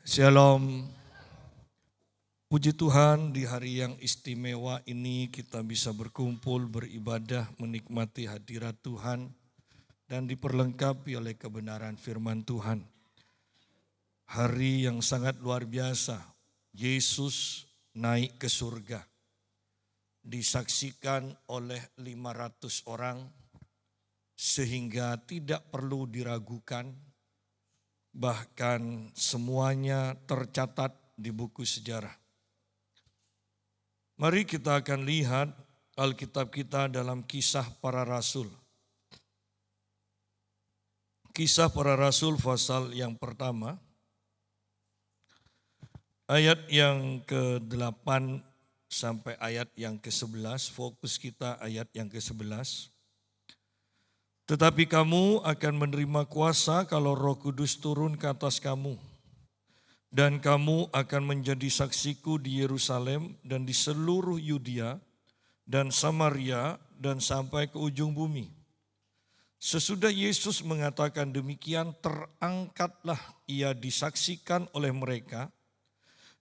Shalom. Puji Tuhan, di hari yang istimewa ini kita bisa berkumpul, beribadah, menikmati hadirat Tuhan dan diperlengkapi oleh kebenaran firman Tuhan. Hari yang sangat luar biasa, Yesus naik ke surga. Disaksikan oleh 500 orang sehingga tidak perlu diragukan. Bahkan semuanya tercatat di buku sejarah. Mari kita akan lihat Alkitab kita dalam Kisah Para Rasul. Kisah Para Rasul pasal yang pertama, ayat yang ke-8 sampai ayat yang ke-11, fokus kita ayat yang ke-11. Tetapi kamu akan menerima kuasa kalau Roh Kudus turun ke atas kamu. Dan kamu akan menjadi saksiku di Yerusalem dan di seluruh Yudea dan Samaria dan sampai ke ujung bumi. Sesudah Yesus mengatakan demikian, terangkatlah ia disaksikan oleh mereka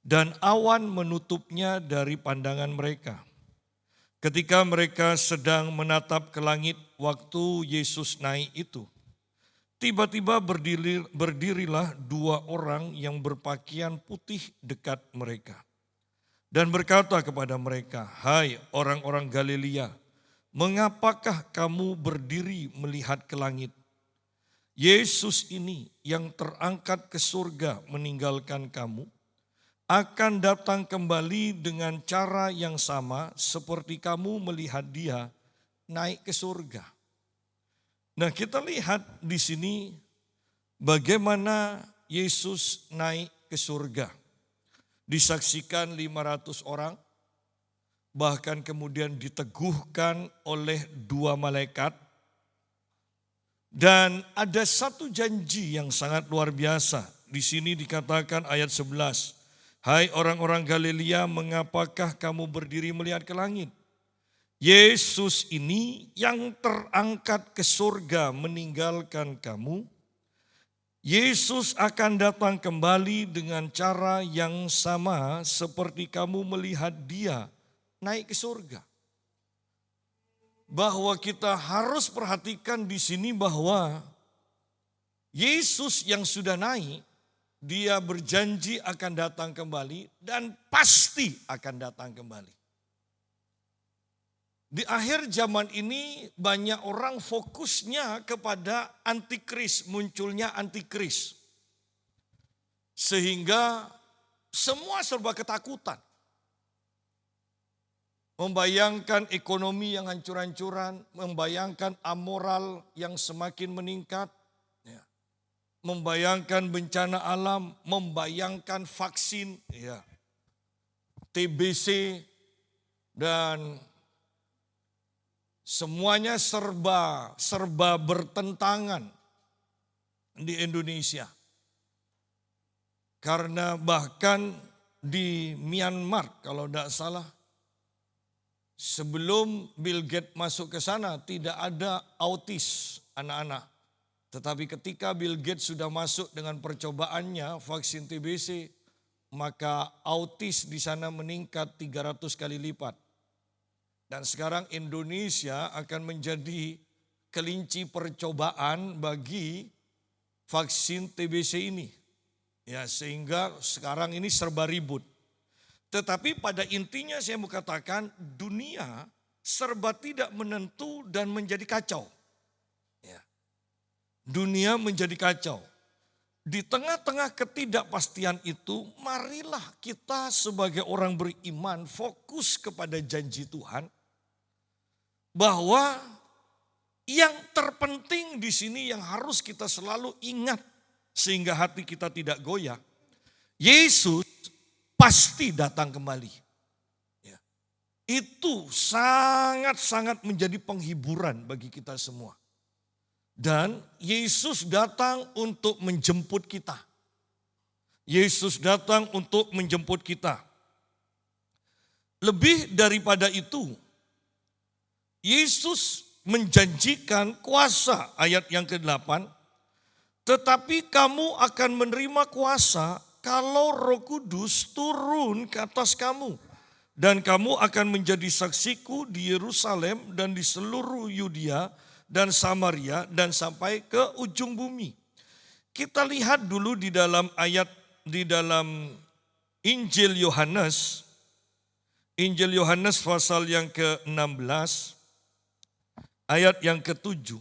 dan awan menutupnya dari pandangan mereka. Ketika mereka sedang menatap ke langit waktu Yesus naik itu, tiba-tiba berdirilah dua orang yang berpakaian putih dekat mereka. Dan berkata kepada mereka, "Hai orang-orang Galilea, mengapakah kamu berdiri melihat ke langit? Yesus ini yang terangkat ke surga meninggalkan kamu, akan datang kembali dengan cara yang sama seperti kamu melihat dia naik ke surga." Nah, kita lihat di sini bagaimana Yesus naik ke surga. Disaksikan 500 orang, bahkan kemudian diteguhkan oleh dua malaikat. Dan ada satu janji yang sangat luar biasa. Di sini dikatakan ayat 11, "Hai orang-orang Galilea, mengapakah kamu berdiri melihat ke langit? Yesus ini yang terangkat ke surga meninggalkan kamu. Yesus akan datang kembali dengan cara yang sama seperti kamu melihat dia naik ke surga." Bahwa kita harus perhatikan di sini bahwa Yesus yang sudah naik, dia berjanji akan datang kembali dan pasti akan datang kembali. Di akhir zaman ini banyak orang fokusnya kepada antikris, munculnya antikris. Sehingga semua serba ketakutan. Membayangkan ekonomi yang hancur-hancuran, membayangkan amoral yang semakin meningkat, membayangkan bencana alam, membayangkan vaksin, TBC, dan semuanya serba bertentangan di Indonesia. Karena bahkan di Myanmar kalau tidak salah, sebelum Bill Gates masuk ke sana tidak ada autis anak-anak. Tetapi ketika Bill Gates sudah masuk dengan percobaannya vaksin TBC, maka autis di sana meningkat 300 kali lipat. Dan sekarang Indonesia akan menjadi kelinci percobaan bagi vaksin TBC ini. Ya, sehingga sekarang ini serba ribut. Tetapi pada intinya saya mau katakan dunia serba tidak menentu dan menjadi kacau. Ya. Dunia menjadi kacau. Di tengah-tengah ketidakpastian itu, marilah kita sebagai orang beriman fokus kepada janji Tuhan. Bahwa yang terpenting di sini yang harus kita selalu ingat sehingga hati kita tidak goyah. Yesus pasti datang kembali. Ya. Itu sangat-sangat menjadi penghiburan bagi kita semua. Dan Yesus datang untuk menjemput kita. Yesus datang untuk menjemput kita. Lebih daripada itu, Yesus menjanjikan kuasa, ayat yang ke-8, "Tetapi kamu akan menerima kuasa jikalau Roh Kudus turun ke atas kamu, dan kamu akan menjadi saksiku di Yerusalem dan di seluruh Yudea dan Samaria dan sampai ke ujung bumi. Kita lihat dulu di dalam Injil Yohanes pasal yang ke-16 ayat yang ke-7.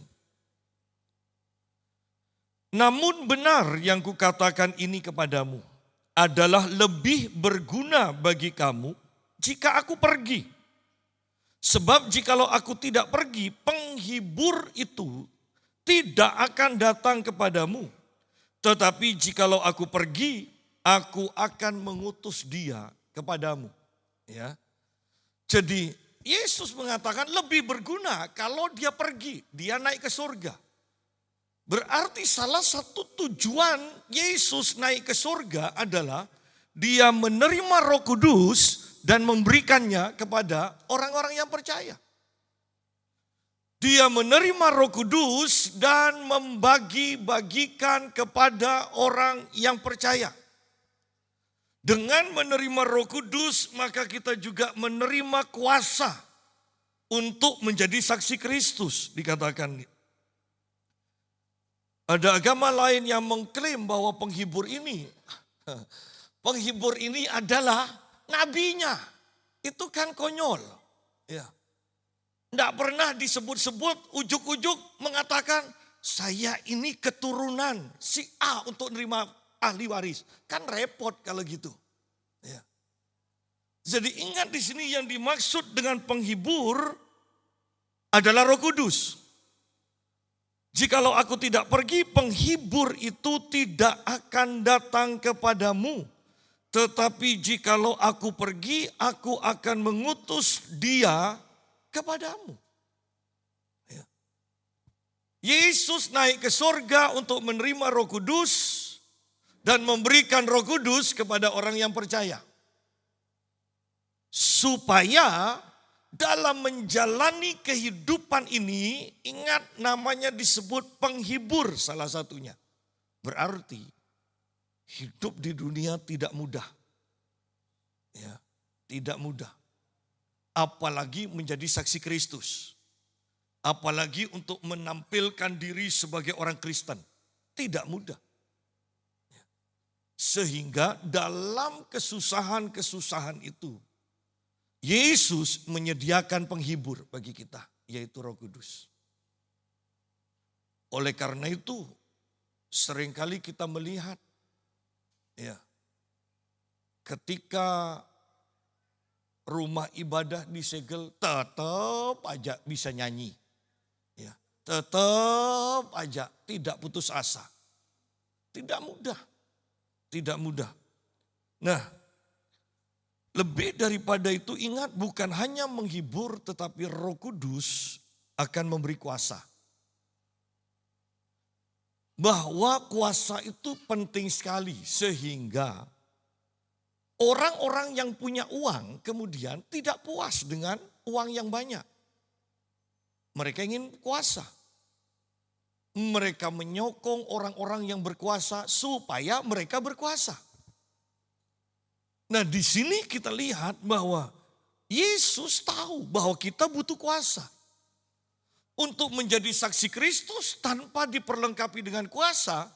Namun benar yang kukatakan ini kepadamu adalah lebih berguna bagi kamu jika aku pergi. Sebab jikalau aku tidak pergi, penghibur itu tidak akan datang kepadamu. Tetapi jikalau aku pergi, aku akan mengutus dia kepadamu. Ya. Jadi Yesus mengatakan lebih berguna kalau dia pergi, dia naik ke surga. Berarti salah satu tujuan Yesus naik ke surga adalah dia menerima Roh Kudus dan memberikannya kepada orang-orang yang percaya. Dia menerima Roh Kudus dan membagi-bagikan kepada orang yang percaya. Dengan menerima Roh Kudus, maka kita juga menerima kuasa untuk menjadi saksi Kristus, dikatakan. Ada agama lain yang mengklaim bahwa penghibur ini adalah nabinya. Itu kan konyol. Ya. Tidak pernah disebut-sebut, ujuk-ujuk mengatakan saya ini keturunan si A untuk menerima ahli waris. Kan repot kalau gitu. Ya. Jadi ingat di sini yang dimaksud dengan penghibur adalah Roh Kudus. Jikalau aku tidak pergi, penghibur itu tidak akan datang kepadamu. Tetapi jikalau aku pergi, aku akan mengutus dia kepadamu. Ya. Yesus naik ke surga untuk menerima Roh Kudus dan memberikan Roh Kudus kepada orang yang percaya. Supaya dalam menjalani kehidupan ini, ingat namanya disebut penghibur salah satunya. Berarti hidup di dunia tidak mudah. Ya, tidak mudah. Apalagi menjadi saksi Kristus. Apalagi untuk menampilkan diri sebagai orang Kristen. Tidak mudah. Sehingga dalam kesusahan-kesusahan itu, Yesus menyediakan penghibur bagi kita, yaitu Roh Kudus. Oleh karena itu, seringkali kita melihat, ya, ketika rumah ibadah disegel, tetap aja bisa nyanyi. Ya, tetap aja tidak putus asa. Tidak mudah, tidak mudah. Nah, lebih daripada itu ingat bukan hanya menghibur tetapi Roh Kudus akan memberi kuasa. Bahwa kuasa itu penting sekali sehingga orang-orang yang punya uang kemudian tidak puas dengan uang yang banyak. Mereka ingin kuasa. Mereka menyokong orang-orang yang berkuasa supaya mereka berkuasa. Nah, di sini kita lihat bahwa Yesus tahu bahwa kita butuh kuasa. Untuk menjadi saksi Kristus tanpa diperlengkapi dengan kuasa,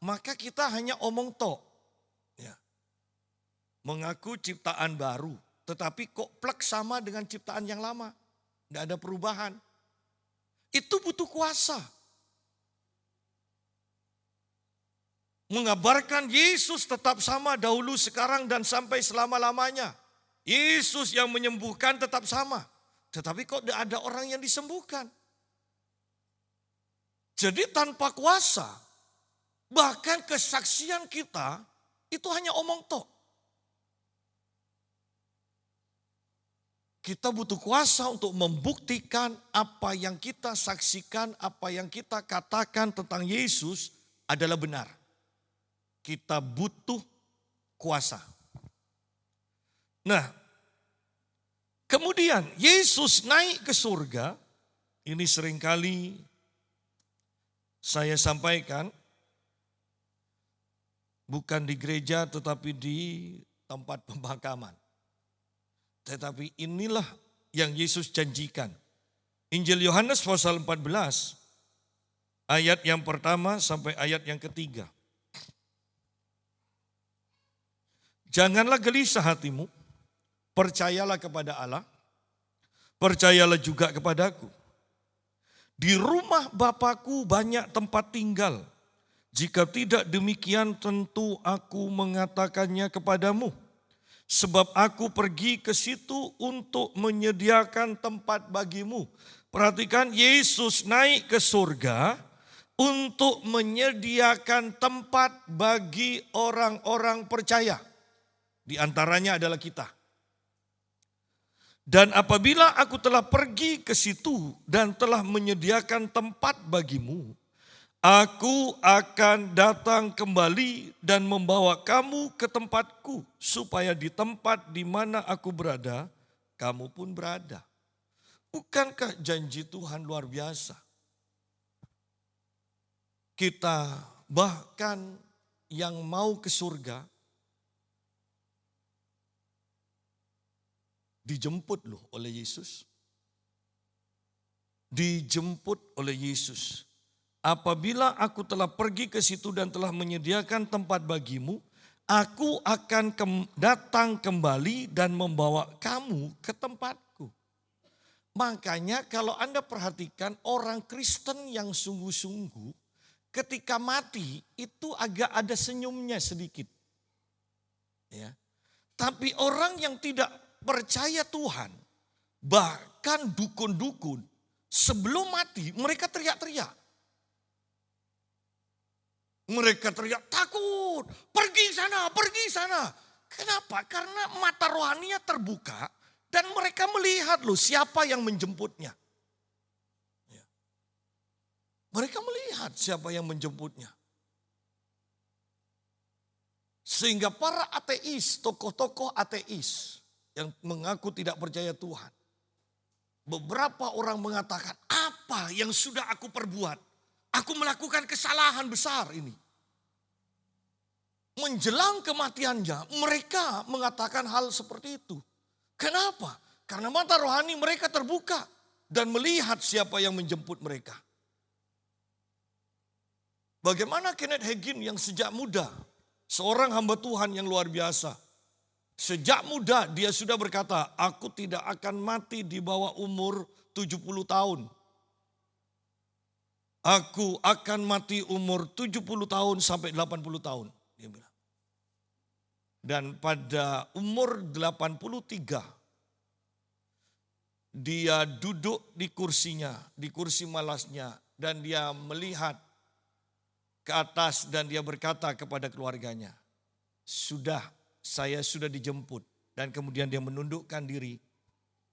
maka kita hanya omong tok. Ya. Mengaku ciptaan baru, tetapi kok plek sama dengan ciptaan yang lama. Tidak ada perubahan. Itu butuh kuasa. Mengabarkan Yesus tetap sama dahulu, sekarang, dan sampai selama-lamanya. Yesus yang menyembuhkan tetap sama. Tetapi kok tidak ada orang yang disembuhkan. Jadi tanpa kuasa, bahkan kesaksian kita itu hanya omong tok. Kita butuh kuasa untuk membuktikan apa yang kita saksikan, apa yang kita katakan tentang Yesus adalah benar. Kita butuh kuasa. Nah, kemudian Yesus naik ke surga. Ini seringkali saya sampaikan. Bukan di gereja tetapi di tempat pemakaman. Tetapi inilah yang Yesus janjikan. Injil Yohanes pasal 14 ayat yang pertama sampai ayat yang ketiga. Janganlah gelisah hatimu, percayalah kepada Allah, percayalah juga kepadaku. Di rumah Bapakku banyak tempat tinggal. Jika tidak demikian tentu aku mengatakannya kepadamu. Sebab aku pergi ke situ untuk menyediakan tempat bagimu. Perhatikan, Yesus naik ke surga untuk menyediakan tempat bagi orang-orang percaya. Di antaranya adalah kita. Dan apabila aku telah pergi ke situ dan telah menyediakan tempat bagimu, aku akan datang kembali dan membawa kamu ke tempatku, supaya di tempat di mana aku berada, kamu pun berada. Bukankah janji Tuhan luar biasa? Kita bahkan yang mau ke surga, dijemput loh oleh Yesus. Dijemput oleh Yesus. Apabila aku telah pergi ke situ dan telah menyediakan tempat bagimu, aku akan datang kembali dan membawa kamu ke tempatku. Makanya kalau Anda perhatikan orang Kristen yang sungguh-sungguh, ketika mati itu agak ada senyumnya sedikit. Ya. Tapi orang yang tidak percaya Tuhan, bahkan dukun-dukun, sebelum mati mereka teriak-teriak. Mereka teriak takut, pergi sana, pergi sana. Kenapa? Karena mata rohaninya terbuka dan mereka melihat loh siapa yang menjemputnya. Ya. Mereka melihat siapa yang menjemputnya. Sehingga para ateis, tokoh-tokoh ateis yang mengaku tidak percaya Tuhan. Beberapa orang mengatakan, apa yang sudah aku perbuat? Aku melakukan kesalahan besar ini. Menjelang kematiannya, mereka mengatakan hal seperti itu. Kenapa? Karena mata rohani mereka terbuka dan melihat siapa yang menjemput mereka. Bagaimana Kenneth Hagin yang sejak muda, seorang hamba Tuhan yang luar biasa. Sejak muda dia sudah berkata, aku tidak akan mati di bawah umur 70 tahun. Aku akan mati umur 70 tahun sampai 80 tahun. Dia bilang. Dan pada umur 83, dia duduk di kursinya, di kursi malasnya. Dan dia melihat ke atas dan dia berkata kepada keluarganya, saya sudah dijemput. Dan kemudian dia menundukkan diri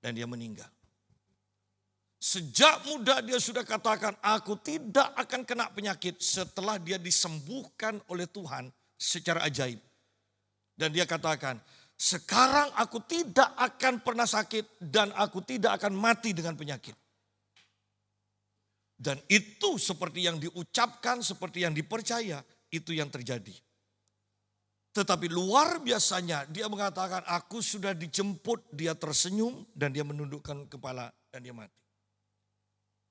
dan dia meninggal. Sejak muda dia sudah katakan, aku tidak akan kena penyakit setelah dia disembuhkan oleh Tuhan secara ajaib. Dan dia katakan, sekarang aku tidak akan pernah sakit dan aku tidak akan mati dengan penyakit. Dan itu seperti yang diucapkan, seperti yang dipercaya, itu yang terjadi. Tetapi luar biasanya dia mengatakan, aku sudah dijemput, dia tersenyum dan dia menundukkan kepala dan dia mati.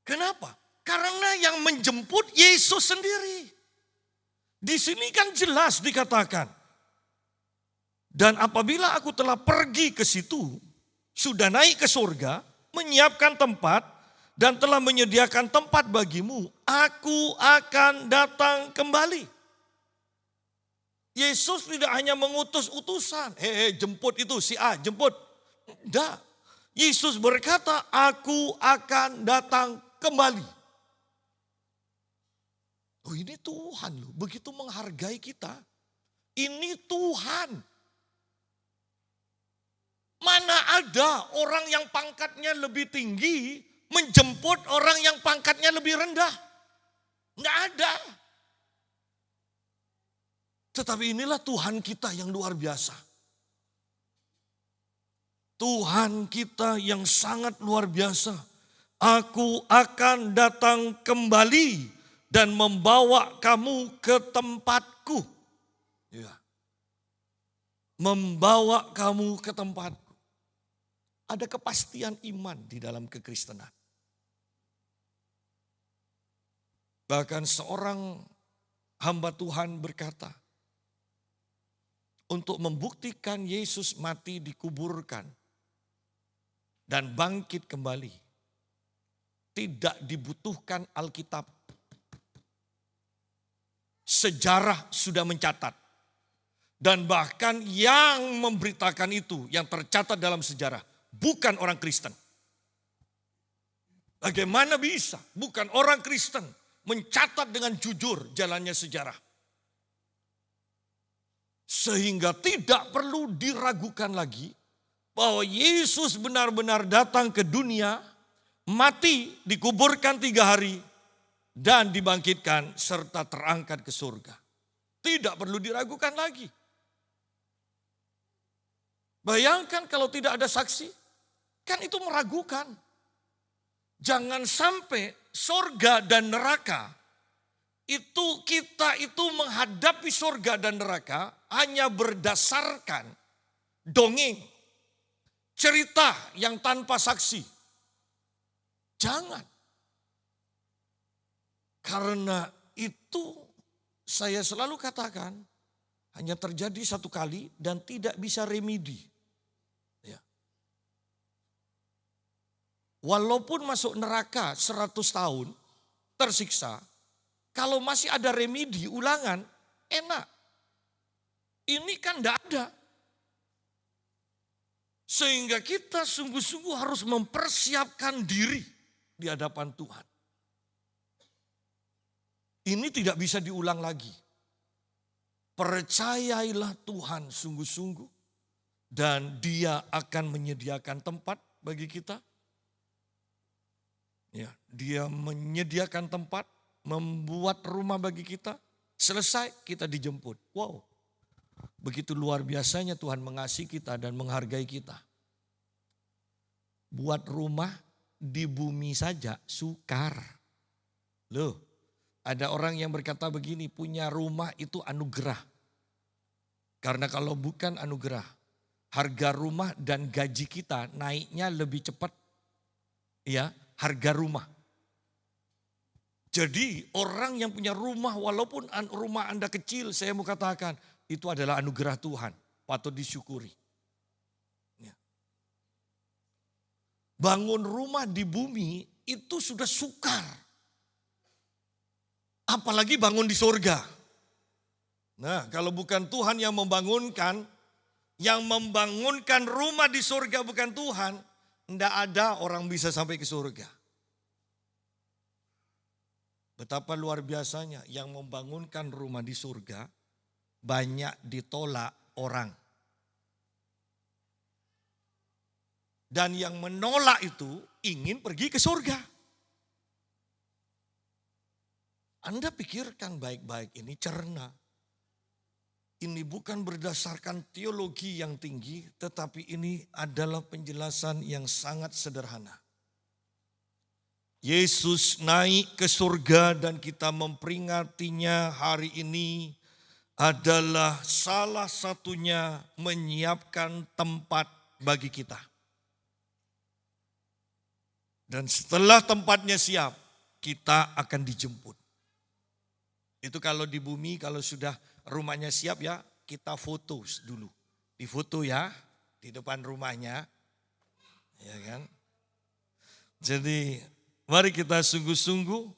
Kenapa? Karena yang menjemput Yesus sendiri. Di sini kan jelas dikatakan. Dan apabila aku telah pergi ke situ, sudah naik ke surga, menyiapkan tempat, dan telah menyediakan tempat bagimu, aku akan datang kembali. Yesus tidak hanya mengutus utusan, jemput itu si A, jemput. Tidak. Yesus berkata, aku akan datang kembali. Oh, ini Tuhan loh, begitu menghargai kita. Ini Tuhan. Mana ada orang yang pangkatnya lebih tinggi menjemput orang yang pangkatnya lebih rendah? Enggak ada. Tetapi inilah Tuhan kita yang luar biasa. Tuhan kita yang sangat luar biasa. Aku akan datang kembali dan membawa kamu ke tempatku. Ya. Membawa kamu ke tempatku. Ada kepastian iman di dalam kekristenan. Bahkan seorang hamba Tuhan berkata, untuk membuktikan Yesus mati dikuburkan dan bangkit kembali, tidak dibutuhkan Alkitab. Sejarah sudah mencatat. Dan bahkan yang memberitakan itu, yang tercatat dalam sejarah, bukan orang Kristen. Bagaimana bisa bukan orang Kristen mencatat dengan jujur jalannya sejarah? Sehingga tidak perlu diragukan lagi bahwa Yesus benar-benar datang ke dunia, mati, dikuburkan 3 hari, dan dibangkitkan serta terangkat ke surga. Tidak perlu diragukan lagi. Bayangkan kalau tidak ada saksi, kan itu meragukan. Jangan sampai surga dan neraka, kita itu menghadapi surga dan neraka hanya berdasarkan dongeng, cerita yang tanpa saksi. Jangan. Karena itu saya selalu katakan hanya terjadi 1 kali dan tidak bisa remedi. Ya. Walaupun masuk neraka 100 tahun tersiksa, kalau masih ada remedi ulangan enak. Ini kan tidak ada. Sehingga kita sungguh-sungguh harus mempersiapkan diri di hadapan Tuhan. Ini tidak bisa diulang lagi. Percayailah Tuhan sungguh-sungguh dan Dia akan menyediakan tempat bagi kita. Ya, Dia menyediakan tempat, membuat rumah bagi kita. Selesai kita dijemput. Wow, begitu luar biasanya Tuhan mengasihi kita dan menghargai kita. Buat rumah di bumi saja sukar. Loh, ada orang yang berkata begini, punya rumah itu anugerah. Karena kalau bukan anugerah, harga rumah dan gaji kita naiknya lebih cepat. Ya, harga rumah. Jadi orang yang punya rumah walaupun rumah Anda kecil, saya mau katakan itu adalah anugerah Tuhan, patut disyukuri. Ya. Bangun rumah di bumi itu sudah sukar. Apalagi bangun di surga. Nah, kalau bukan Tuhan yang membangunkan rumah di surga bukan Tuhan, tidak ada orang bisa sampai ke surga. Betapa luar biasanya yang membangunkan rumah di surga banyak ditolak orang. Dan yang menolak itu ingin pergi ke surga. Anda pikirkan baik-baik, ini cerna. Ini bukan berdasarkan teologi yang tinggi, tetapi ini adalah penjelasan yang sangat sederhana. Yesus naik ke surga dan kita memperingatinya hari ini adalah salah satunya menyiapkan tempat bagi kita. Dan setelah tempatnya siap, kita akan dijemput. Itu kalau di bumi, kalau sudah rumahnya siap ya, kita foto dulu. Difoto ya, di depan rumahnya. Ya kan? Jadi mari kita sungguh-sungguh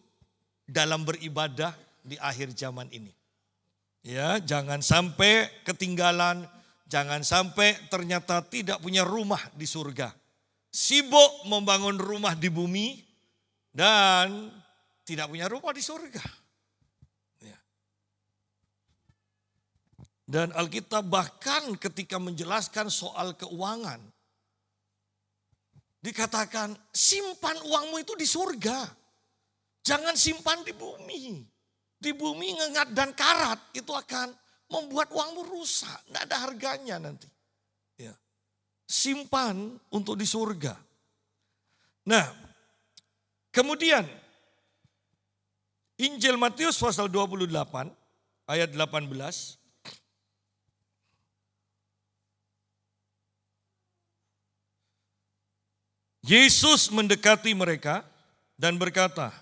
dalam beribadah di akhir zaman ini. Ya, jangan sampai ketinggalan, jangan sampai ternyata tidak punya rumah di surga. Sibuk membangun rumah di bumi dan tidak punya rumah di surga. Dan Alkitab bahkan ketika menjelaskan soal keuangan, dikatakan simpan uangmu itu di surga. Jangan simpan di bumi. Di bumi ngengat dan karat itu akan membuat uangmu rusak. Tidak ada harganya nanti. Ya. Simpan untuk di surga. Nah, kemudian Injil Matius pasal 28 ayat 18. Yesus mendekati mereka dan berkata,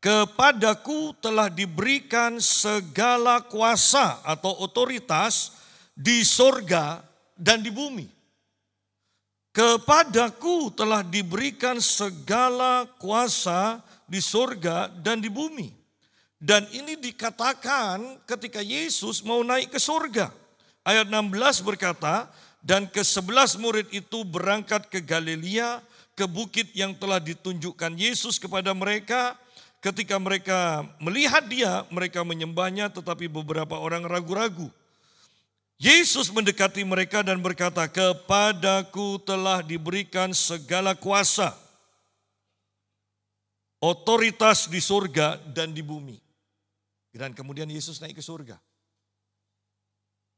"Kepadaku telah diberikan segala kuasa atau otoritas di sorga dan di bumi. Kepadaku telah diberikan segala kuasa di sorga dan di bumi." Dan ini dikatakan ketika Yesus mau naik ke sorga. Ayat 16 berkata, "Dan ke-11 murid itu berangkat ke Galilea, ke bukit yang telah ditunjukkan Yesus kepada mereka. Ketika mereka melihat dia, mereka menyembahnya, tetapi beberapa orang ragu-ragu. Yesus mendekati mereka dan berkata, "Kepadaku telah diberikan segala kuasa, otoritas di surga dan di bumi." Dan kemudian Yesus naik ke surga.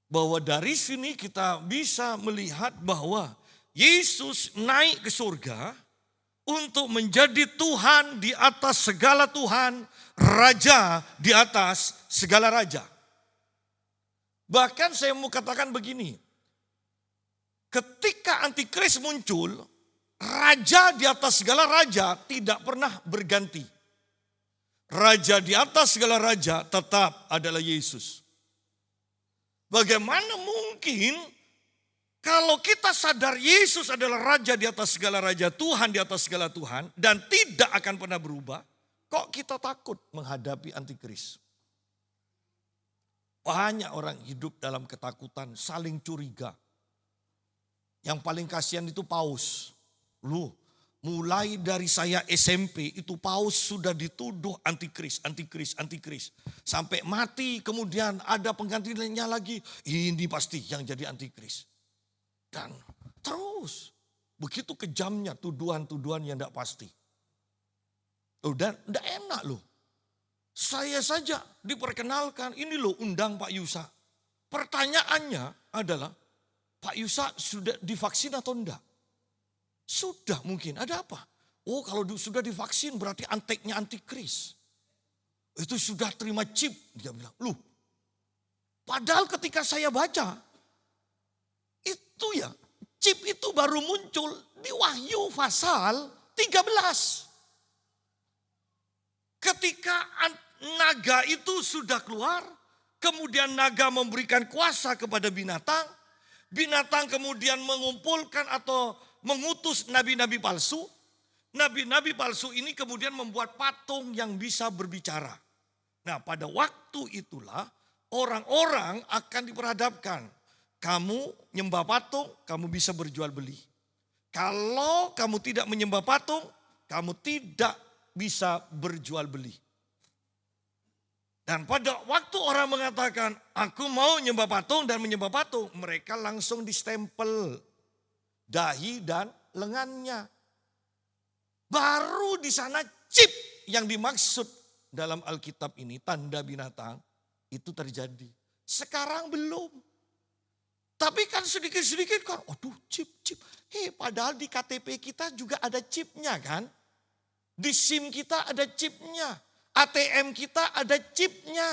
Bahwa dari sini kita bisa melihat bahwa Yesus naik ke surga untuk menjadi Tuhan di atas segala Tuhan, Raja di atas segala raja. Bahkan saya mau katakan begini, ketika antikris muncul, raja di atas segala raja tidak pernah berganti. Raja di atas segala raja tetap adalah Yesus. Bagaimana mungkin kalau kita sadar Yesus adalah raja di atas segala raja, Tuhan di atas segala Tuhan, dan tidak akan pernah berubah, kok kita takut menghadapi antikris? Banyak orang hidup dalam ketakutan, saling curiga. Yang paling kasihan itu Paus. Mulai dari saya SMP itu Paus sudah dituduh antikris. Sampai mati kemudian ada penggantinya lagi. Ini pasti yang jadi antikris. Dan terus begitu kejamnya tuduhan-tuduhan yang tidak pasti. Dan tidak enak loh. Saya saja diperkenalkan, ini loh undang Pak Yusa. Pertanyaannya adalah, Pak Yusa sudah divaksin atau enggak? Sudah mungkin, ada apa? Oh kalau sudah divaksin berarti anteknya antikris. Itu sudah terima chip, dia bilang. Loh, padahal ketika saya baca, itu ya, chip itu baru muncul di Wahyu pasal 13. Ketika naga itu sudah keluar, kemudian naga memberikan kuasa kepada binatang. Binatang kemudian mengumpulkan atau mengutus nabi-nabi palsu. Nabi-nabi palsu ini kemudian membuat patung yang bisa berbicara. Nah pada waktu itulah orang-orang akan diperhadapkan. Kamu nyembah patung, kamu bisa berjual beli. Kalau kamu tidak menyembah patung, kamu tidak bisa berjual beli. Dan pada waktu orang mengatakan, aku mau nyembah patung dan menyembah patung, mereka langsung distempel dahi dan lengannya. Baru di sana chip yang dimaksud dalam Alkitab ini, tanda binatang, itu terjadi. Sekarang belum. Tapi kan sedikit-sedikit kan, aduh chip. Padahal di KTP kita juga ada chipnya kan. Di SIM kita ada chipnya. ATM kita ada chipnya.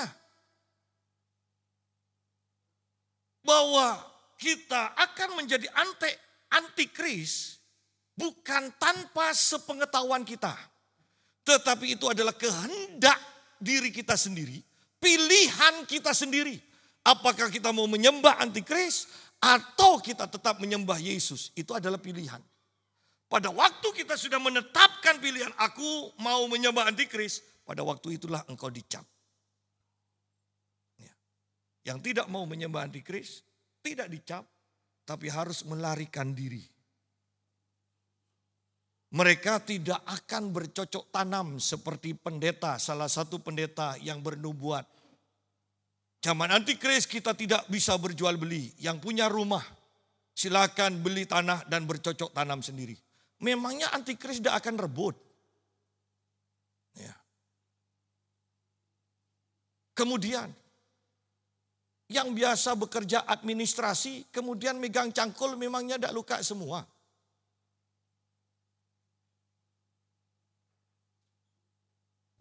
Bahwa kita akan menjadi antikris bukan tanpa sepengetahuan kita. Tetapi itu adalah kehendak diri kita sendiri. Pilihan kita sendiri. Apakah kita mau menyembah antikris atau kita tetap menyembah Yesus. Itu adalah pilihan. Pada waktu kita sudah menetapkan pilihan aku mau menyembah antikris. Pada waktu itulah engkau dicap. Yang tidak mau menyembah antikris tidak dicap, tapi harus melarikan diri. Mereka tidak akan bercocok tanam seperti pendeta, salah satu pendeta yang bernubuat. Zaman antikris kita tidak bisa berjual beli. Yang punya rumah silakan beli tanah dan bercocok tanam sendiri. Memangnya antikris tidak akan rebut. Ya. Kemudian yang biasa bekerja administrasi kemudian megang cangkul memangnya tidak luka semua.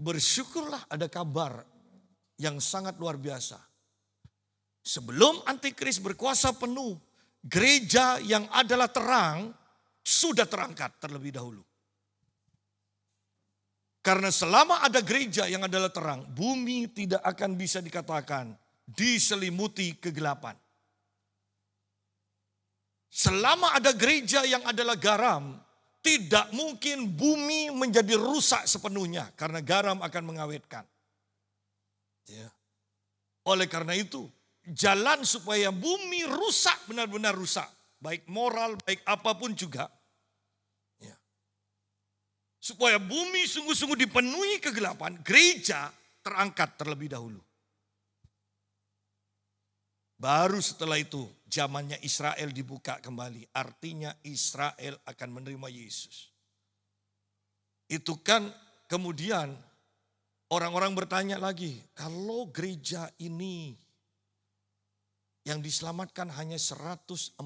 Bersyukurlah ada kabar yang sangat luar biasa. Sebelum antikris berkuasa penuh, gereja yang adalah terang sudah terangkat terlebih dahulu. Karena selama ada gereja yang adalah terang, bumi tidak akan bisa dikatakan diselimuti kegelapan. Selama ada gereja yang adalah garam, tidak mungkin bumi menjadi rusak sepenuhnya karena garam akan mengawetkan. Ya. Oleh karena itu, jalan supaya bumi rusak benar-benar rusak, baik moral, baik apapun juga. Ya. Supaya bumi sungguh-sungguh dipenuhi kegelapan, gereja terangkat terlebih dahulu. Baru setelah itu zamannya Israel dibuka kembali. Artinya Israel akan menerima Yesus. Itu kan kemudian orang-orang bertanya lagi. Kalau gereja ini yang diselamatkan hanya 144.000.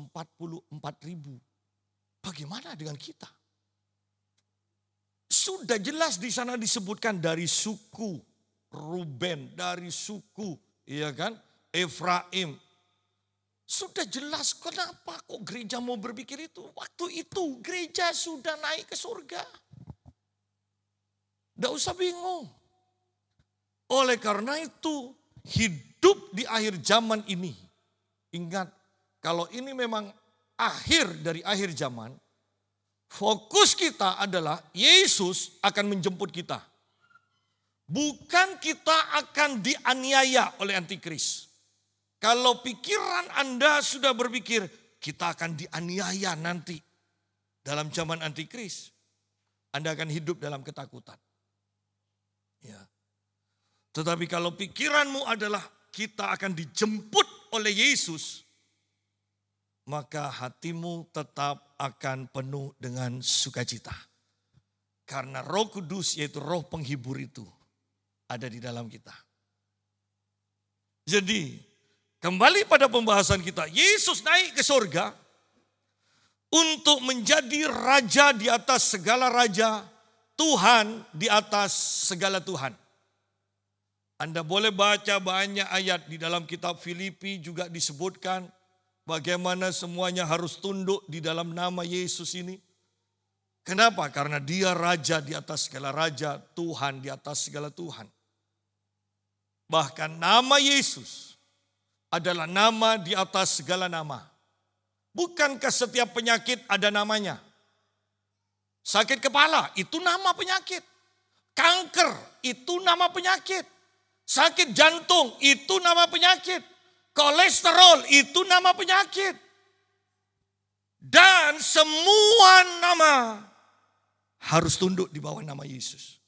Bagaimana dengan kita? Sudah jelas di sana disebutkan dari suku Ruben. Dari suku Efraim. Sudah jelas kenapa kok gereja mau berpikir itu. Waktu itu gereja sudah naik ke surga. Tidak usah bingung. Oleh karena itu hidup di akhir zaman ini. Ingat kalau ini memang akhir dari akhir zaman. Fokus kita adalah Yesus akan menjemput kita. Bukan kita akan dianiaya oleh antikris. Kalau pikiran Anda sudah berpikir kita akan dianiaya nanti dalam zaman antikris, Anda akan hidup dalam ketakutan. Ya. Tetapi kalau pikiranmu adalah kita akan dijemput oleh Yesus, maka hatimu tetap akan penuh dengan sukacita. Karena Roh Kudus yaitu Roh penghibur itu ada di dalam kita. Jadi kembali pada pembahasan kita, Yesus naik ke surga untuk menjadi raja di atas segala raja, Tuhan di atas segala Tuhan. Anda boleh baca banyak ayat di dalam kitab Filipi juga disebutkan bagaimana semuanya harus tunduk di dalam nama Yesus ini. Kenapa? Karena dia raja di atas segala raja, Tuhan di atas segala Tuhan. Bahkan nama Yesus adalah nama di atas segala nama. Bukankah setiap penyakit ada namanya? Sakit kepala itu nama penyakit. Kanker itu nama penyakit. Sakit jantung itu nama penyakit. Kolesterol itu nama penyakit. Dan semua nama harus tunduk di bawah nama Yesus.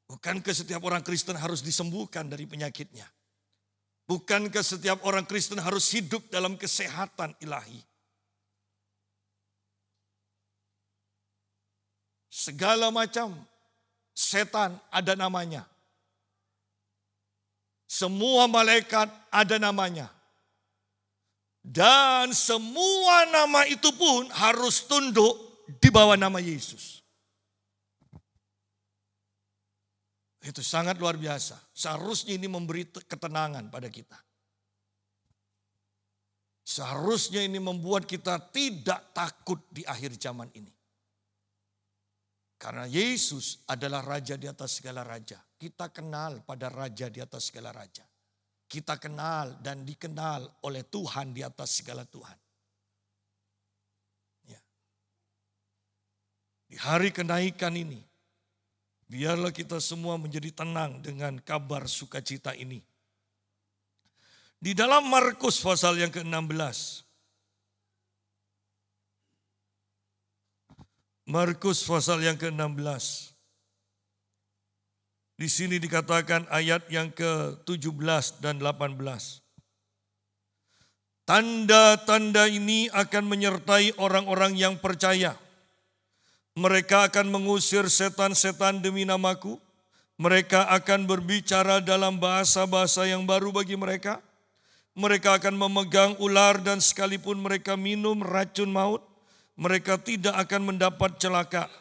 Bukankah setiap orang Kristen harus disembuhkan dari penyakitnya? Bukankah setiap orang Kristen harus hidup dalam kesehatan ilahi? Segala macam setan ada namanya. Semua malaikat ada namanya. Dan semua nama itu pun harus tunduk di bawah nama Yesus. Itu sangat luar biasa. Seharusnya ini memberi ketenangan pada kita. Seharusnya ini membuat kita tidak takut di akhir zaman ini. Karena Yesus adalah raja di atas segala raja. Kita kenal pada raja di atas segala raja. Kita kenal dan dikenal oleh Tuhan di atas segala Tuhan. Ya. Di hari kenaikan ini, biarlah kita semua menjadi tenang dengan kabar sukacita ini. Di dalam Markus pasal yang ke-16. Markus pasal yang ke-16. Di sini dikatakan ayat yang ke-17 dan 18. Tanda-tanda ini akan menyertai orang-orang yang percaya. Mereka akan mengusir setan-setan demi namaku. Mereka akan berbicara dalam bahasa-bahasa yang baru bagi mereka. Mereka akan memegang ular dan sekalipun mereka minum racun maut, mereka tidak akan mendapat celaka.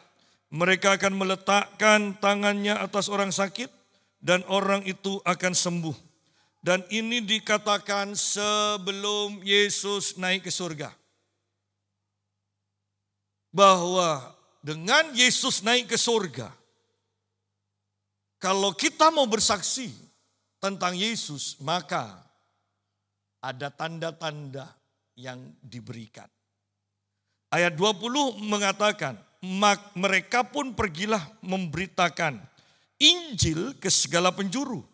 Mereka akan meletakkan tangannya atas orang sakit dan orang itu akan sembuh. Dan ini dikatakan sebelum Yesus naik ke surga. bahwa dengan Yesus naik ke surga, kalau kita mau bersaksi tentang Yesus, maka ada tanda-tanda yang diberikan. Ayat 20 mengatakan, mereka pun pergilah memberitakan Injil ke segala penjuru.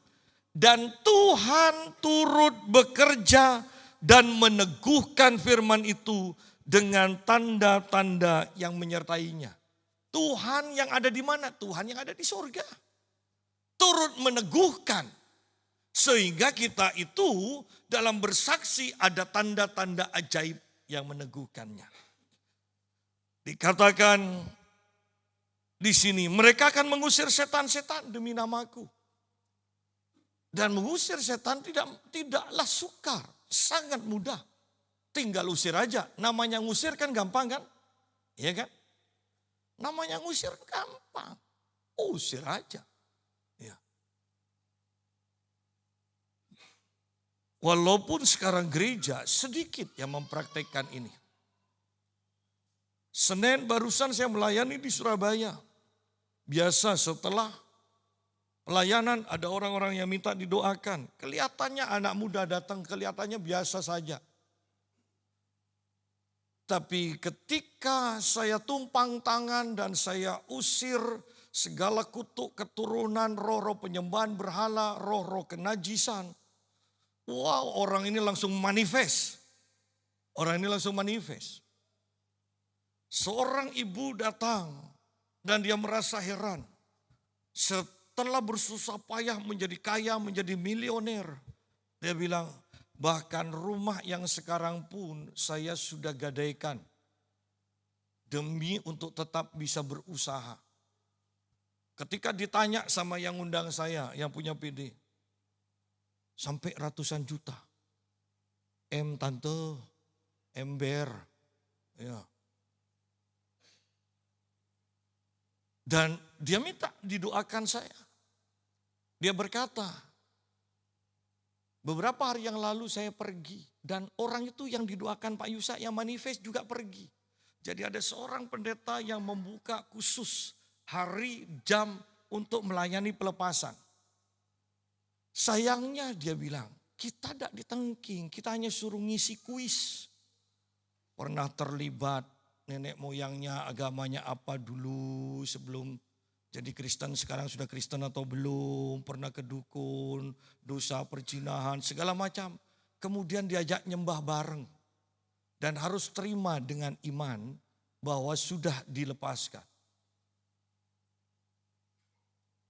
Dan Tuhan turut bekerja dan meneguhkan firman itu dengan tanda-tanda yang menyertainya. Tuhan yang ada di mana? Tuhan yang ada di surga. Turut meneguhkan. Sehingga kita itu dalam bersaksi ada tanda-tanda ajaib yang meneguhkannya. Dikatakan di sini, mereka akan mengusir setan-setan demi namaku. Dan mengusir setan tidaklah sukar, sangat mudah. Tinggal usir aja. Namanya ngusir kan gampang kan? Iya kan? Namanya ngusir gampang. Usir aja. Ya. Walaupun sekarang gereja sedikit yang mempraktekkan ini. Senin barusan saya melayani di Surabaya. Biasa setelah pelayanan ada orang-orang yang minta didoakan. Kelihatannya anak muda datang, kelihatannya biasa saja. Tapi ketika saya tumpang tangan dan saya usir segala kutuk keturunan, roh-roh penyembahan berhala, roh-roh kenajisan. Wow, orang ini langsung manifest. Orang ini langsung manifest. Seorang ibu datang dan dia merasa heran. Setelah bersusah payah menjadi kaya, menjadi milioner. Dia bilang, bahkan rumah yang sekarang pun saya sudah gadaikan. Demi untuk tetap bisa berusaha. Ketika ditanya sama yang undang saya, yang punya PD. Sampai ratusan juta. Tante, ember. Ya. Dan dia minta didoakan saya. Dia berkata, beberapa hari yang lalu saya pergi. Dan orang itu yang didoakan Pak Yusa yang manifest juga pergi. Jadi ada seorang pendeta yang membuka khusus hari jam untuk melayani pelepasan. Sayangnya dia bilang, kita tidak ditengking, kita hanya suruh ngisi kuis. Pernah terlibat nenek moyangnya agamanya apa dulu sebelum jadi Kristen, sekarang sudah Kristen atau belum, pernah ke dukun, dosa perzinahan, segala macam. Kemudian diajak nyembah bareng. Dan harus terima dengan iman bahwa sudah dilepaskan.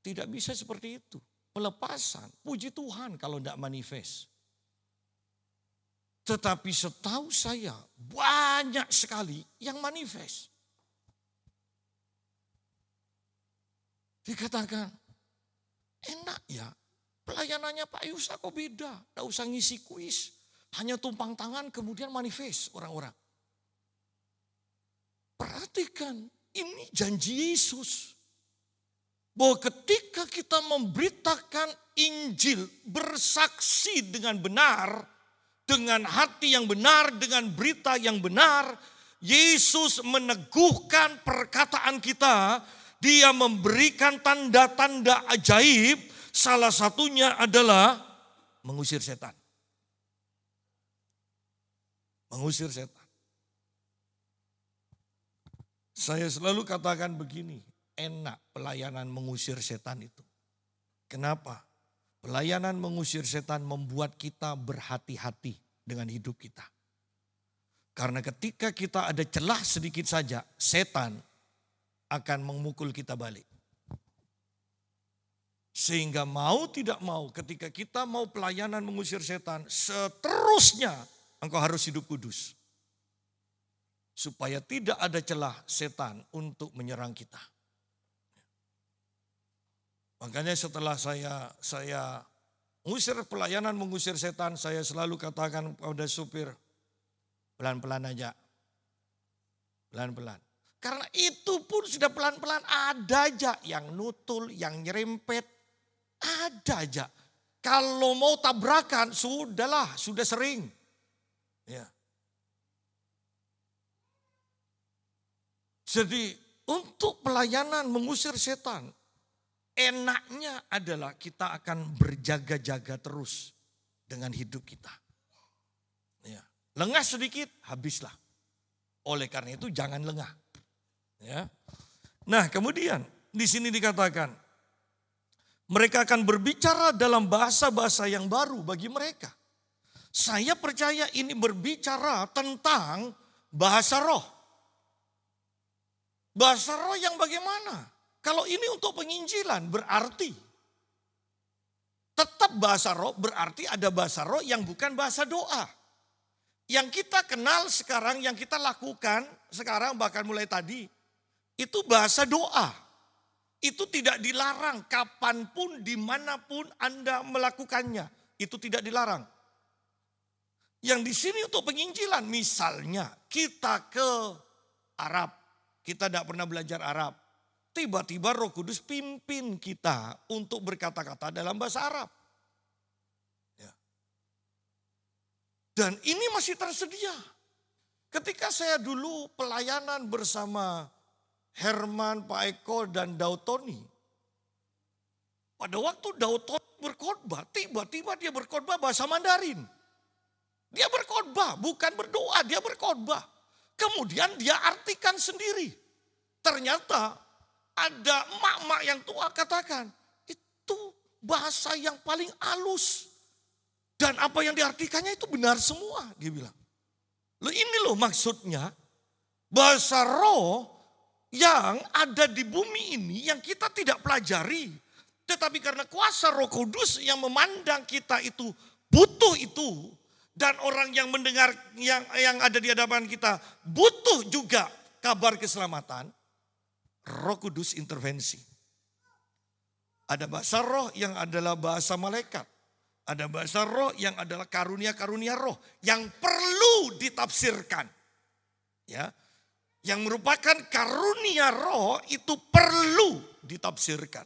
Tidak bisa seperti itu. Pelepasan, puji Tuhan kalau tidak manifest. Tetapi setahu saya banyak sekali yang manifest. Dikatakan, enak ya pelayanannya Pak Yusa kok beda. Tidak usah ngisi kuis, hanya tumpang tangan kemudian manifest orang-orang. Perhatikan, ini janji Yesus. Bahwa ketika kita memberitakan Injil, bersaksi dengan benar, dengan hati yang benar, dengan berita yang benar, Yesus meneguhkan perkataan kita. Dia memberikan tanda-tanda ajaib, salah satunya adalah mengusir setan. Mengusir setan. Saya selalu katakan begini, enak pelayanan mengusir setan itu. Kenapa? Pelayanan mengusir setan membuat kita berhati-hati dengan hidup kita. Karena ketika kita ada celah sedikit saja, setan akan memukul kita balik. Sehingga mau tidak mau ketika kita mau pelayanan mengusir setan, seterusnya engkau harus hidup kudus. Supaya tidak ada celah setan untuk menyerang kita. Makanya setelah saya mengusir pelayanan mengusir setan, saya selalu katakan pada supir, pelan-pelan aja. Pelan-pelan. Karena itu pun sudah pelan-pelan ada aja yang nutul, yang nyerempet. Ada aja. Kalau mau tabrakan sudahlah, sudah sering. Ya. Jadi untuk pelayanan mengusir setan, enaknya adalah kita akan berjaga-jaga terus dengan hidup kita. Ya. Lengah sedikit, habislah. Oleh karena itu jangan lengah. Ya. Nah kemudian di sini dikatakan, mereka akan berbicara dalam bahasa-bahasa yang baru bagi mereka. Saya percaya ini berbicara tentang bahasa roh. Bahasa roh yang bagaimana? Kalau ini untuk penginjilan berarti tetap bahasa roh, berarti ada bahasa roh yang bukan bahasa doa. Yang kita kenal sekarang, yang kita lakukan sekarang bahkan mulai tadi, itu bahasa doa. Itu tidak dilarang kapanpun, dimanapun Anda melakukannya. Itu tidak dilarang. Yang di sini untuk penginjilan, misalnya kita ke Arab, kita tidak pernah belajar Arab. Tiba-tiba Roh Kudus pimpin kita untuk berkata-kata dalam bahasa Arab. Ya. Dan ini masih tersedia. Ketika saya dulu pelayanan bersama Herman, Pak Eko, dan Daud Tony. Pada waktu Daud Tony berkhotbah, tiba-tiba dia berkhotbah bahasa Mandarin. Dia berkhotbah, bukan berdoa, dia berkhotbah. Kemudian dia artikan sendiri. Ternyata ada emak-emak yang tua katakan, itu bahasa yang paling halus. Dan apa yang diartikannya itu benar semua, dia bilang. Loh ini loh maksudnya, bahasa roh yang ada di bumi ini yang kita tidak pelajari. Tetapi karena kuasa Roh Kudus yang memandang kita itu butuh itu. Dan orang yang mendengar yang ada di hadapan kita butuh juga kabar keselamatan. Roh Kudus intervensi. Ada bahasa roh yang adalah bahasa malaikat. Ada bahasa roh yang adalah karunia-karunia roh yang perlu ditafsirkan. Ya. Yang merupakan karunia roh itu perlu ditafsirkan.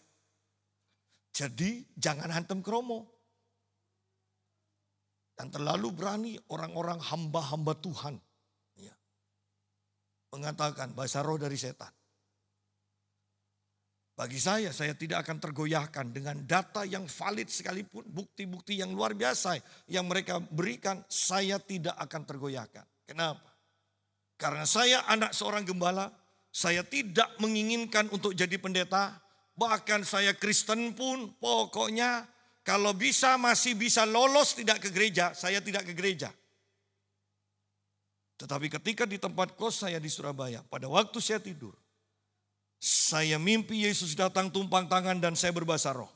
Jadi jangan hantem kromo. Dan terlalu berani orang-orang hamba-hamba Tuhan. Ya. Mengatakan bahasa roh dari setan. Bagi saya tidak akan tergoyahkan dengan data yang valid sekalipun. Bukti-bukti yang luar biasa yang mereka berikan, saya tidak akan tergoyahkan. Kenapa? Karena saya anak seorang gembala, saya tidak menginginkan untuk jadi pendeta. Bahkan saya Kristen pun pokoknya kalau bisa masih bisa lolos tidak ke gereja, saya tidak ke gereja. Tetapi ketika di tempat kos saya di Surabaya, pada waktu saya tidur, saya mimpi Yesus datang tumpang tangan dan saya berbahasa roh.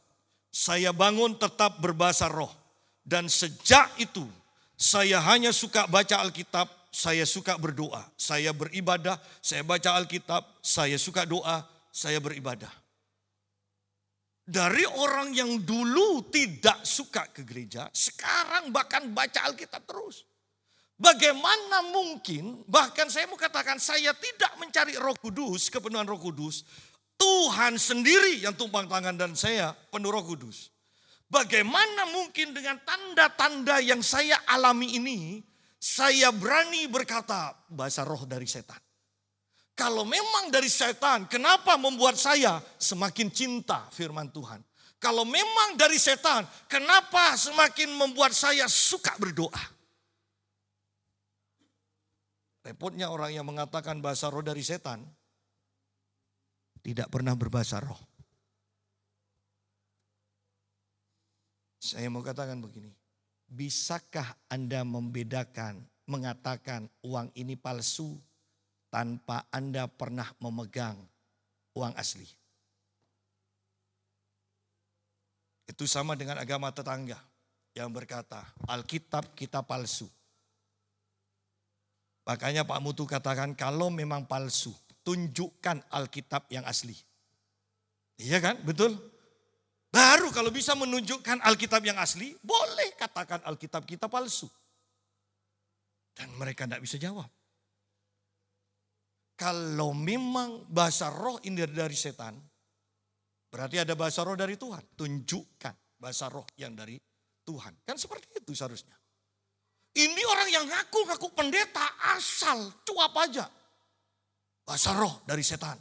Saya bangun tetap berbahasa roh. Dan sejak itu saya hanya suka baca Alkitab, saya suka berdoa. Saya beribadah, saya baca Alkitab, saya suka doa, saya beribadah. Dari orang yang dulu tidak suka ke gereja, sekarang bahkan baca Alkitab terus. Bagaimana mungkin, bahkan saya mau katakan saya tidak mencari Roh Kudus, kepenuhan Roh Kudus. Tuhan sendiri yang tumpang tangan dan saya penuh Roh Kudus. Bagaimana mungkin dengan tanda-tanda yang saya alami ini, saya berani berkata bahasa roh dari setan. Kalau memang dari setan, kenapa membuat saya semakin cinta firman Tuhan? Kalau memang dari setan, kenapa semakin membuat saya suka berdoa? Repotnya orang yang mengatakan bahasa roh dari setan, tidak pernah berbahasa roh. Saya mau katakan begini, bisakah Anda membedakan, mengatakan uang ini palsu tanpa Anda pernah memegang uang asli? Itu sama dengan agama tetangga yang berkata, Alkitab kita palsu. Makanya Pak Mutu katakan kalau memang palsu, tunjukkan Alkitab yang asli. Iya kan? Betul? Baru kalau bisa menunjukkan Alkitab yang asli, boleh katakan Alkitab kita palsu. Dan mereka tidak bisa jawab. Kalau memang bahasa roh ini dari setan, berarti ada bahasa roh dari Tuhan. Tunjukkan bahasa roh yang dari Tuhan. Kan seperti itu seharusnya. Ini orang yang ngaku-ngaku pendeta asal cuap aja. Bahasa roh dari setan.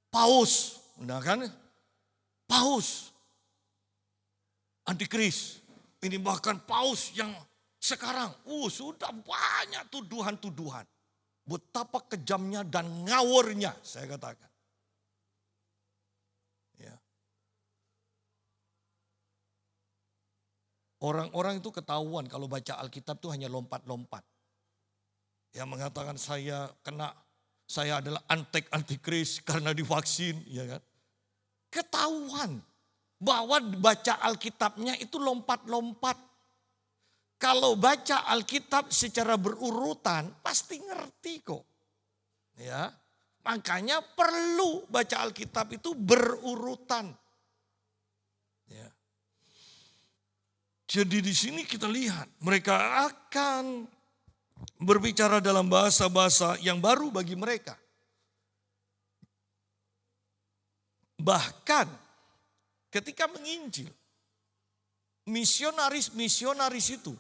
Paus, nah kan? Paus, antikris. Ini bahkan paus yang sekarang, sudah banyak tuduhan-tuduhan. Betapa kejamnya dan ngawurnya, saya katakan. Ya. Orang-orang itu ketahuan kalau baca Alkitab itu hanya lompat-lompat. Yang mengatakan saya adalah antikris karena divaksin, ya kan? Ketahuan bahwa baca Alkitabnya itu lompat-lompat. Kalau baca Alkitab secara berurutan pasti ngerti kok. Ya. Makanya perlu baca Alkitab itu berurutan. Ya. Jadi di sini kita lihat mereka akan berbicara dalam bahasa-bahasa yang baru bagi mereka. Bahkan ketika menginjil, misionaris itu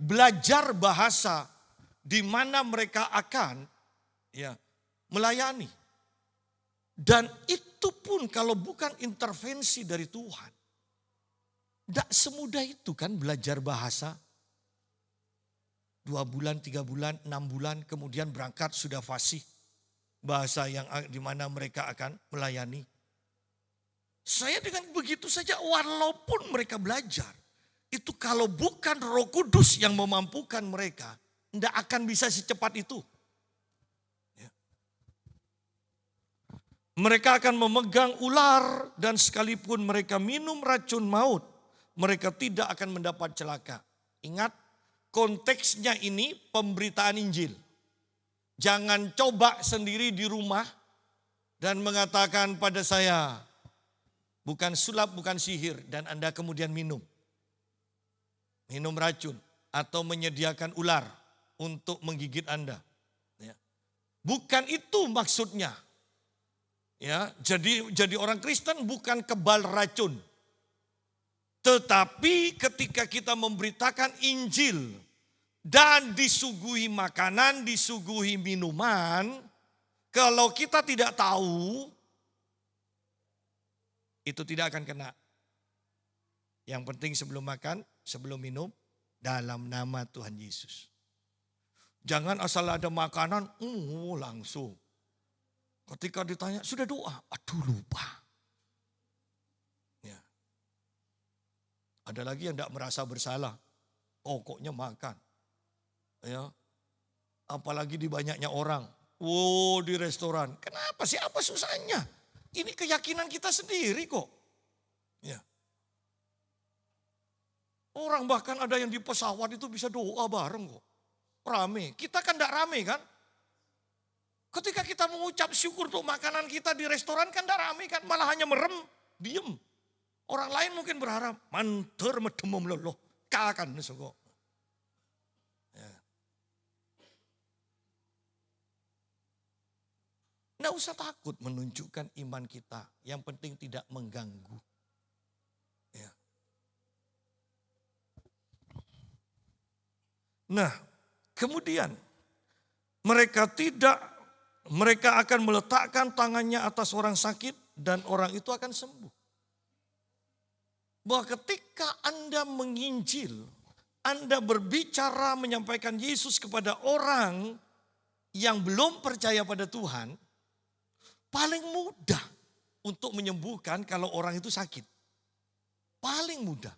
belajar bahasa di mana mereka akan melayani. Dan itu pun kalau bukan intervensi dari Tuhan. Tidak semudah itu kan belajar bahasa. 2 bulan, 3 bulan, 6 bulan kemudian berangkat sudah fasih. Bahasa yang di mana mereka akan melayani. Saya dengan begitu saja walaupun mereka belajar. Itu kalau bukan Roh Kudus yang memampukan mereka. Tidak akan bisa secepat itu. Ya. Mereka akan memegang ular dan sekalipun mereka minum racun maut. Mereka tidak akan mendapat celaka. Ingat. Konteksnya ini pemberitaan Injil. Jangan coba sendiri di rumah dan mengatakan pada saya, bukan sulap, bukan sihir, dan Anda kemudian minum racun atau menyediakan ular untuk menggigit Anda. Ya. Bukan itu maksudnya. Ya, jadi orang Kristen bukan kebal racun. Tetapi ketika kita memberitakan Injil, dan disuguhi makanan, disuguhi minuman. Kalau kita tidak tahu, itu tidak akan kena. Yang penting sebelum makan, sebelum minum, dalam nama Tuhan Yesus. Jangan asal ada makanan, langsung. Ketika ditanya, sudah doa? Aduh lupa. Ya. Ada lagi yang tidak merasa bersalah. Pokoknya makan. Ya, apalagi di banyaknya orang. Di restoran. Kenapa sih? Apa susahnya? Ini keyakinan kita sendiri kok. Ya. Orang bahkan ada yang di pesawat itu bisa doa bareng kok. Rame. Kita kan tidak rame kan? Ketika kita mengucap syukur untuk makanan kita di restoran kan tidak rame kan? Malah hanya merem, diem. Orang lain mungkin berharap, manter medemum loloh. Kakan kok. Tidak usah takut menunjukkan iman kita. Yang penting tidak mengganggu. Ya. Nah, kemudian mereka akan meletakkan tangannya atas orang sakit dan orang itu akan sembuh. Bahwa ketika Anda menginjil, Anda berbicara menyampaikan Yesus kepada orang yang belum percaya pada Tuhan, paling mudah untuk menyembuhkan kalau orang itu sakit. Paling mudah.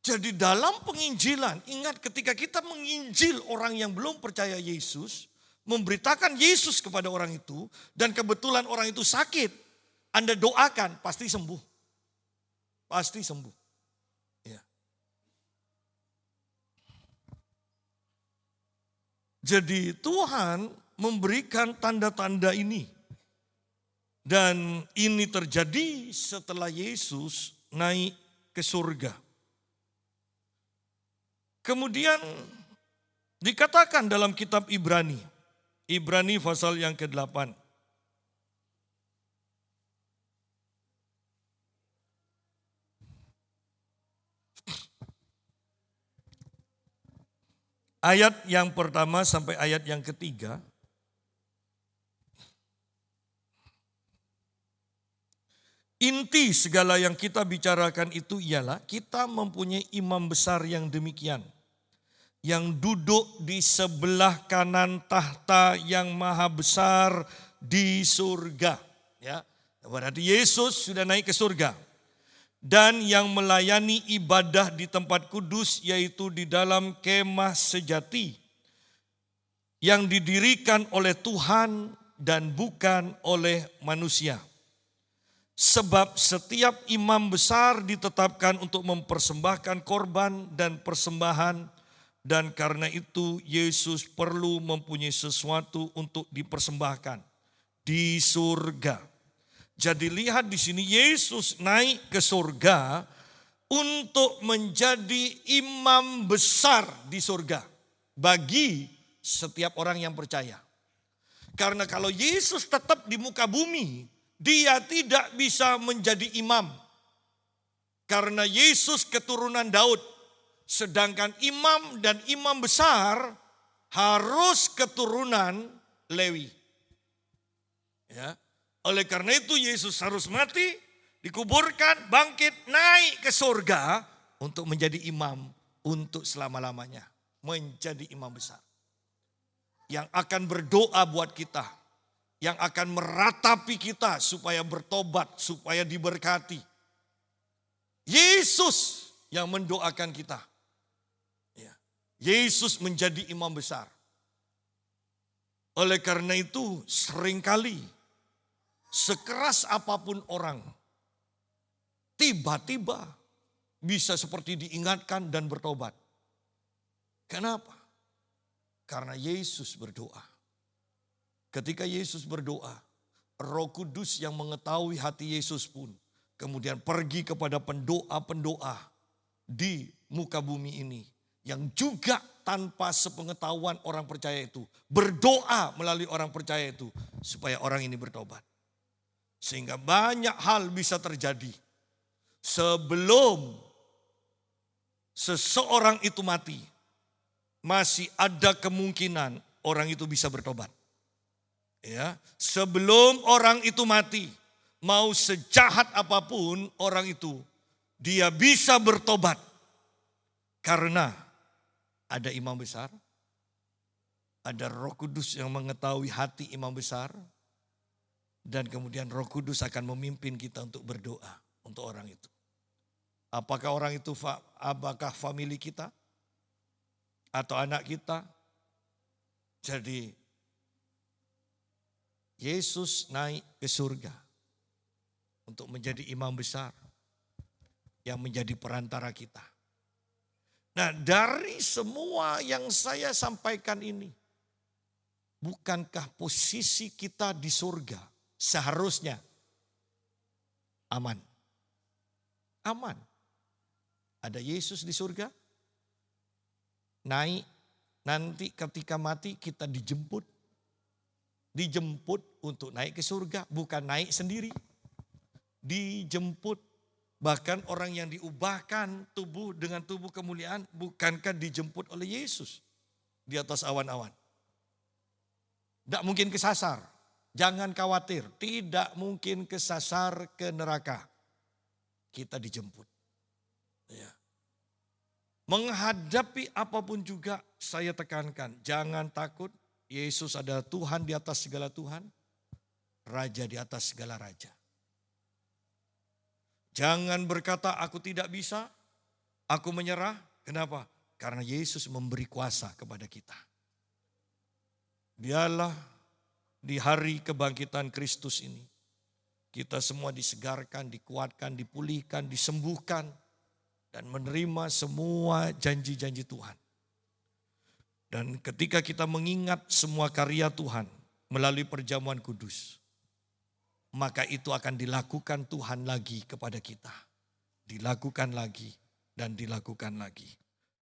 Jadi dalam penginjilan, ingat ketika kita menginjil orang yang belum percaya Yesus, memberitakan Yesus kepada orang itu, dan kebetulan orang itu sakit, Anda doakan pasti sembuh. Pasti sembuh. Ya. Jadi Tuhan memberikan tanda-tanda ini. Dan ini terjadi setelah Yesus naik ke surga. Kemudian dikatakan dalam kitab Ibrani pasal yang ke-8. Ayat yang pertama sampai ayat yang ketiga. Inti segala yang kita bicarakan itu ialah kita mempunyai imam besar yang demikian. Yang duduk di sebelah kanan tahta yang maha besar di surga. Ya, berarti Yesus sudah naik ke surga. Dan yang melayani ibadah di tempat kudus yaitu di dalam kemah sejati. Yang didirikan oleh Tuhan dan bukan oleh manusia. Sebab setiap imam besar ditetapkan untuk mempersembahkan korban dan persembahan, dan karena itu Yesus perlu mempunyai sesuatu untuk dipersembahkan di surga. Jadi lihat di sini Yesus naik ke surga untuk menjadi imam besar di surga bagi setiap orang yang percaya. Karena kalau Yesus tetap di muka bumi, dia tidak bisa menjadi imam. Karena Yesus keturunan Daud. Sedangkan imam dan imam besar harus keturunan Lewi. Ya. Oleh karena itu Yesus harus mati, dikuburkan, bangkit, naik ke surga untuk menjadi imam untuk selama-lamanya. Menjadi imam besar. Yang akan berdoa buat kita. Yang akan meratapi kita supaya bertobat, supaya diberkati. Yesus yang mendoakan kita. Ya. Yesus menjadi imam besar. Oleh karena itu seringkali sekeras apapun orang, tiba-tiba bisa seperti diingatkan dan bertobat. Kenapa? Karena Yesus berdoa. Ketika Yesus berdoa, Roh Kudus yang mengetahui hati Yesus pun kemudian pergi kepada pendoa-pendoa di muka bumi ini. Yang juga tanpa sepengetahuan orang percaya itu berdoa melalui orang percaya itu supaya orang ini bertobat. Sehingga banyak hal bisa terjadi sebelum seseorang itu mati. Masih ada kemungkinan orang itu bisa bertobat. Ya, sebelum orang itu mati, mau sejahat apapun orang itu, dia bisa bertobat. Karena ada imam besar, ada Roh Kudus yang mengetahui hati imam besar, dan kemudian Roh Kudus akan memimpin kita untuk berdoa untuk orang itu. Apakah orang itu apakah famili kita atau anak kita? Jadi Yesus naik ke surga untuk menjadi imam besar yang menjadi perantara kita. Nah, dari semua yang saya sampaikan ini, bukankah posisi kita di surga seharusnya aman? Aman. Ada Yesus di surga, naik, nanti ketika mati kita dijemput untuk naik ke surga, bukan naik sendiri. Dijemput, bahkan orang yang diubahkan tubuh dengan tubuh kemuliaan, bukankah dijemput oleh Yesus di atas awan-awan? Tidak mungkin kesasar, jangan khawatir, tidak mungkin kesasar ke neraka. Kita dijemput. Ya. Menghadapi apapun juga saya tekankan, jangan takut. Yesus adalah Tuhan di atas segala Tuhan, Raja di atas segala Raja. Jangan berkata aku tidak bisa, aku menyerah. Kenapa? Karena Yesus memberi kuasa kepada kita. Biarlah di hari kebangkitan Kristus ini, kita semua disegarkan, dikuatkan, dipulihkan, disembuhkan, dan menerima semua janji-janji Tuhan. Dan ketika kita mengingat semua karya Tuhan melalui perjamuan kudus, maka itu akan dilakukan Tuhan lagi kepada kita. Dilakukan lagi dan dilakukan lagi.